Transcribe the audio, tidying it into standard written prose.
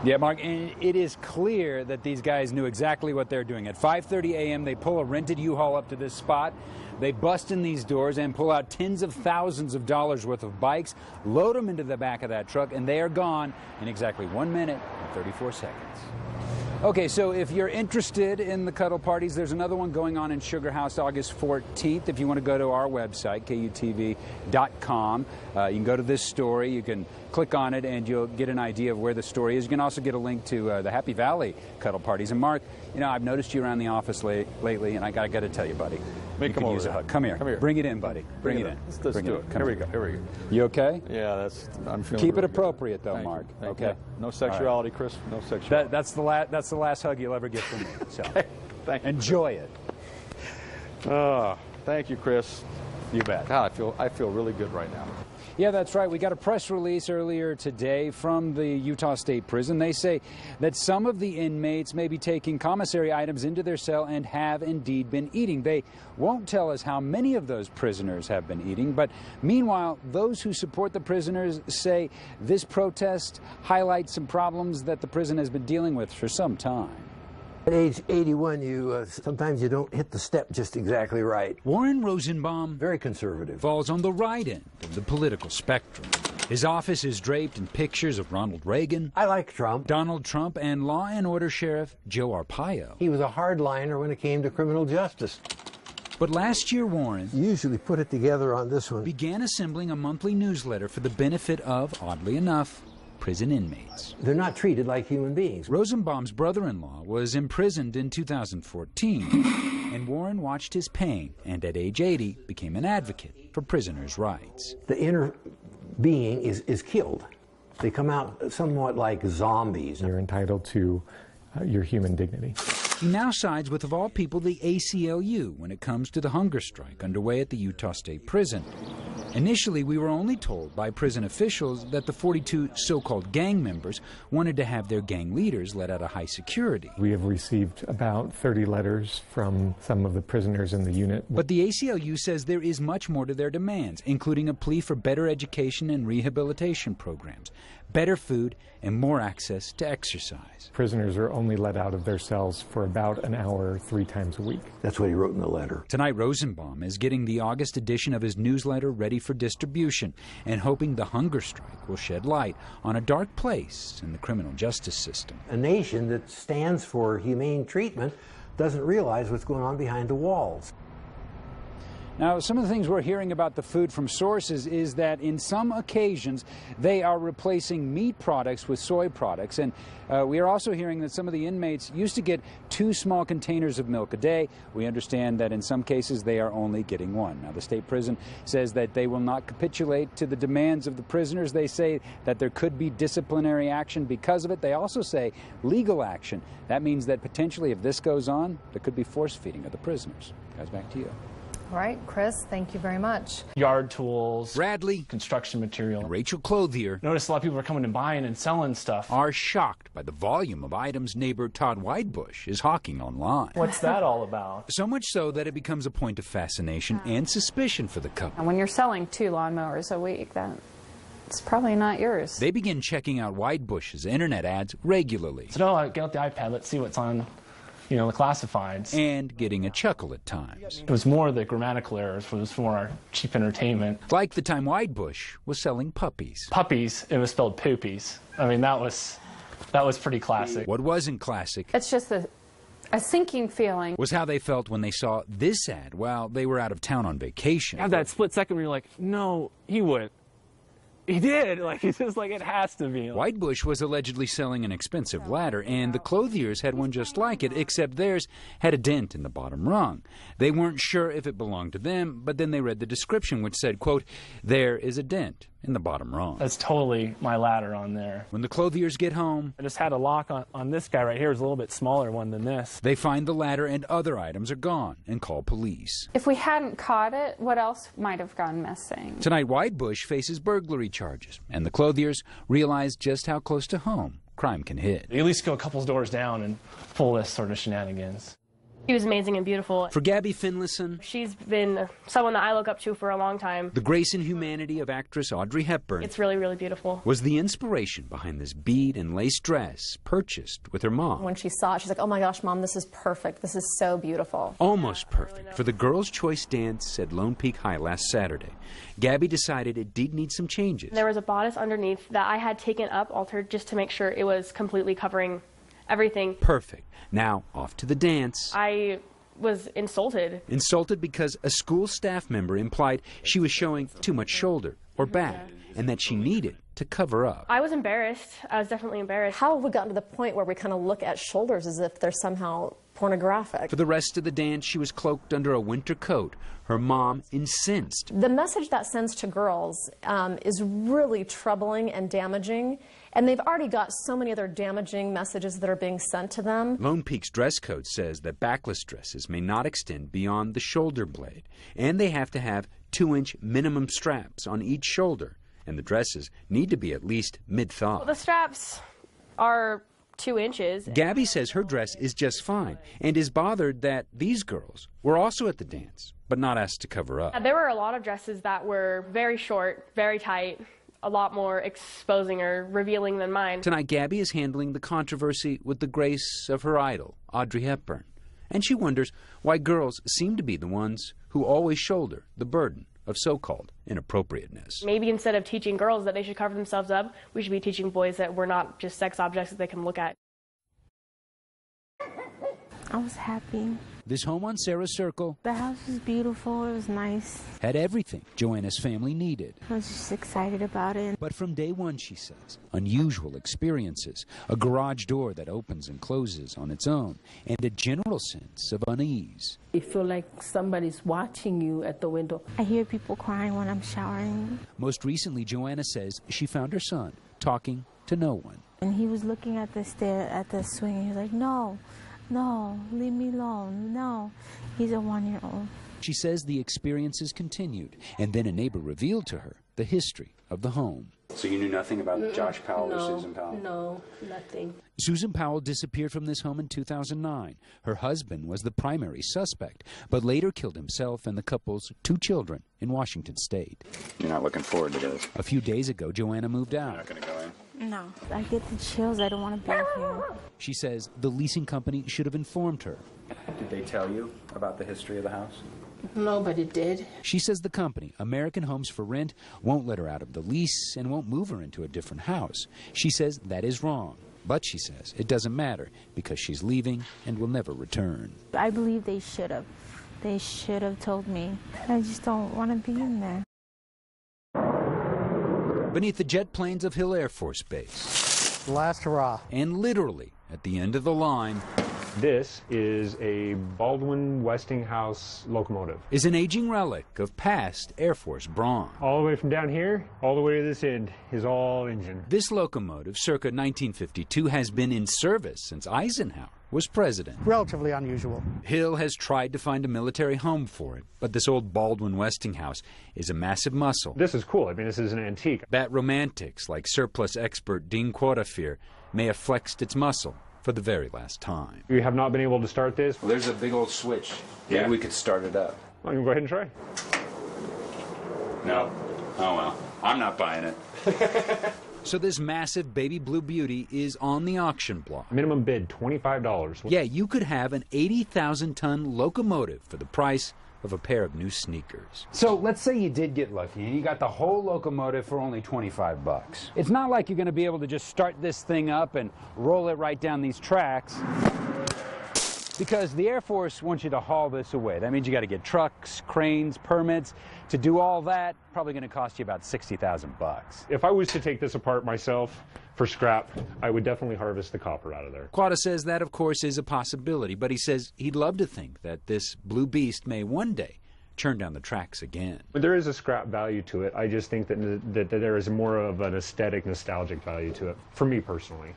Yeah, Mark, and it is clear that these guys knew exactly what they're doing. At 5:30 a.m., they pull a rented U-Haul up to this spot. They bust in these doors and pull out tens of thousands of dollars worth of bikes, load them into the back of that truck, and they are gone in exactly 1 minute and 34 seconds. Okay, so if you're interested in the cuddle parties, there's another one going on in Sugar House August 14th. If you want to go to our website, KUTV.com, you can go to this story. You can click on it, and you'll get an idea of where the story is. You can also get a link to the Happy Valley cuddle parties. And Mark, you know, I've noticed you around the office lately, and I got to tell you, buddy. You could use a hug. Come here. Bring it in, buddy. Bring it in. Let's do it. Here we go. You okay? Yeah, I'm feeling. Keep it really appropriate, though, Thank Mark. you. Okay. You. No sexuality, right. Chris. No sexuality. That's the last hug you'll ever get from me. So Thank you. Enjoy it. Thank you, Chris. You bet. God, I feel really good right now. Yeah, that's right. We got a press release earlier today from the Utah State Prison. They say that some of the inmates may be taking commissary items into their cell and have indeed been eating. They won't tell us how many of those prisoners have been eating, but meanwhile, those who support the prisoners say this protest highlights some problems that the prison has been dealing with for some time. At age 81, sometimes you don't hit the step just exactly right. Warren Rosenbaum, very conservative, falls on the right end of the political spectrum. His office is draped in pictures of Ronald Reagan. I like Trump. Donald Trump and Law and Order Sheriff Joe Arpaio. He was a hardliner when it came to criminal justice. But last year, Warren usually put it together on this one. Began assembling a monthly newsletter for the benefit of, oddly enough, prison inmates. They're not treated like human beings. Rosenbaum's brother-in-law was imprisoned in 2014, and Warren watched his pain and at age 80 became an advocate for prisoners' rights. The inner being is killed. They come out somewhat like zombies. You're entitled to your human dignity. He now sides with, of all people, the ACLU when it comes to the hunger strike underway at the Utah State Prison. Initially, we were only told by prison officials that the 42 so-called gang members wanted to have their gang leaders let out of high security. We have received about 30 letters from some of the prisoners in the unit. But the ACLU says there is much more to their demands, including a plea for better education and rehabilitation programs, better food, and more access to exercise. Prisoners are only let out of their cells for about an hour 3 times a week. That's what he wrote in the letter. Tonight, Rosenbaum is getting the August edition of his newsletter ready for distribution and hoping the hunger strike will shed light on a dark place in the criminal justice system. A nation that stands for humane treatment doesn't realize what's going on behind the walls. Now, some of the things we're hearing about the food from sources is that in some occasions they are replacing meat products with soy products. And we are also hearing that some of the inmates used to get 2 small containers of milk a day. We understand that in some cases they are only getting 1. Now, the state prison says that they will not capitulate to the demands of the prisoners. They say that there could be disciplinary action because of it. They also say legal action. That means that potentially if this goes on, there could be force feeding of the prisoners. Guys, back to you. All right, Chris, thank you very much. Yard tools, Bradley, construction material. and Rachel Clothier Notice a lot of people are coming and buying and selling stuff. are shocked by the volume of items neighbor Todd Whitebush is hawking online. What's that all about? So much so that it becomes a point of fascination and suspicion for the couple. And when you're selling 2 lawnmowers a week, it's probably not yours. They begin checking out Whitebush's internet ads regularly. So, no, get out the iPad, let's see what's on, the classifieds. And getting a chuckle at times. It was more the grammatical errors, it was more our cheap entertainment. Like the time Whitebush was selling puppies. Puppies, it was spelled poopies. I mean, that was pretty classic. What wasn't classic It's just a sinking feeling. was how they felt when they saw this ad while they were out of town on vacation. You have that split second where you're like, no, he wouldn't. He did. It's just like it has to be. Whitebush was allegedly selling an expensive ladder, and the Clothiers had one just like it, except theirs had a dent in the bottom rung. They weren't sure if it belonged to them, but then they read the description, which said, quote, "There is a dent in the bottom rung." That's totally my ladder on there. When the Clothiers get home, I just had a lock on this guy right here. It's a little bit smaller one than this. they find the ladder and other items are gone and call police. If we hadn't caught it, what else might have gone missing? Tonight, Whitebush faces burglary charges, and the Clothiers realize just how close to home crime can hit. You at least go a couple doors down and pull this sort of shenanigans. She was amazing and beautiful. For Gabby Finlayson, She's been someone that I look up to for a long time. the grace and humanity of actress Audrey Hepburn It's really, really beautiful. was the inspiration behind this bead and lace dress purchased with her mom. When she saw it, she's like, oh my gosh, Mom, this is perfect. This is so beautiful. Almost perfect for the Girls' Choice dance at Lone Peak High last Saturday. Gabby decided it did need some changes. There was a bodice underneath that I had taken up, altered, just to make sure it was completely covering everything. Perfect. Now, off to the dance. I was insulted. Insulted because a school staff member implied she was showing too much shoulder or back, and that she needed to cover up. I was embarrassed. I was definitely embarrassed. How have we gotten to the point where we kind of look at shoulders as if they're somehow pornographic? For the rest of the dance, she was cloaked under a winter coat. Her mom incensed. The message that sends to girls is really troubling and damaging, and they've already got so many other damaging messages that are being sent to them. Lone Peak's dress code says that backless dresses may not extend beyond the shoulder blade, and they have to have 2-inch minimum straps on each shoulder, and the dresses need to be at least mid-thigh. Well, the straps are 2 inches. Gabby says her dress is just fine and is bothered that these girls were also at the dance, but not asked to cover up. There were a lot of dresses that were very short, very tight, a lot more exposing or revealing than mine. Tonight, Gabby is handling the controversy with the grace of her idol, Audrey Hepburn. And she wonders why girls seem to be the ones who always shoulder the burden of so-called inappropriateness. Maybe instead of teaching girls that they should cover themselves up, we should be teaching boys that we're not just sex objects that they can look at. I was happy. This home on Sarah Circle The house was beautiful. It was nice. had everything Joanna's family needed. I was just excited about it. But from day one, she says, unusual experiences, a garage door that opens and closes on its own, and a general sense of unease. You feel like somebody's watching you at the window. I hear people crying when I'm showering. Most recently, Joanna says she found her son talking to no one. And he was looking at the stair, at the swing. He was like, no, no, leave me alone, no. He's a 1-year-old. She says the experiences continued, and then a neighbor revealed to her the history of the home. So you knew nothing about Josh Powell or Susan Powell? No, nothing. Susan Powell disappeared from this home in 2009. Her husband was the primary suspect, but later killed himself and the couple's 2 children in Washington State. You're not looking forward to this? A few days ago, Joanna moved out. You're not going to go in? No. I get the chills. I don't want to be here. She says the leasing company should have informed her. Did they tell you about the history of the house? Nobody did. She says the company, American Homes for Rent, won't let her out of the lease and won't move her into a different house. She says that is wrong. But she says it doesn't matter because she's leaving and will never return. I believe they should have. They should have told me. I just don't want to be in there. Beneath the jet planes of Hill Air Force Base. Last hurrah. And literally at the end of the line. This is a Baldwin Westinghouse locomotive. Is an aging relic of past Air Force brawn. All the way from down here, all the way to this end, is all engine. This locomotive, circa 1952, has been in service since Eisenhower was president. Relatively unusual. Hill has tried to find a military home for it, but this old Baldwin Westinghouse is a massive muscle. This is cool. I mean, this is an antique. That romantics like surplus expert Dean Quatafir may have flexed its muscle for the very last time. We have not been able to start this. Well, there's a big old switch. Maybe we could start it up. I'm gonna go ahead and try. No. Oh well. I'm not buying it. So this massive baby blue beauty is on the auction block. Minimum bid, $25. Yeah, you could have an 80,000-ton locomotive for the price of a pair of new sneakers. So let's say you did get lucky and you got the whole locomotive for only 25 bucks. It's not like you're going to be able to just start this thing up and roll it right down these tracks, because the Air Force wants you to haul this away. That means you got to get trucks, cranes, permits. To do all that, probably going to cost you about 60,000 bucks. If I was to take this apart myself for scrap, I would definitely harvest the copper out of there. Quata says that, of course, is a possibility, but he says he'd love to think that this blue beast may one day churn down the tracks again. There is a scrap value to it. I just think that there is more of an aesthetic, nostalgic value to it, for me personally.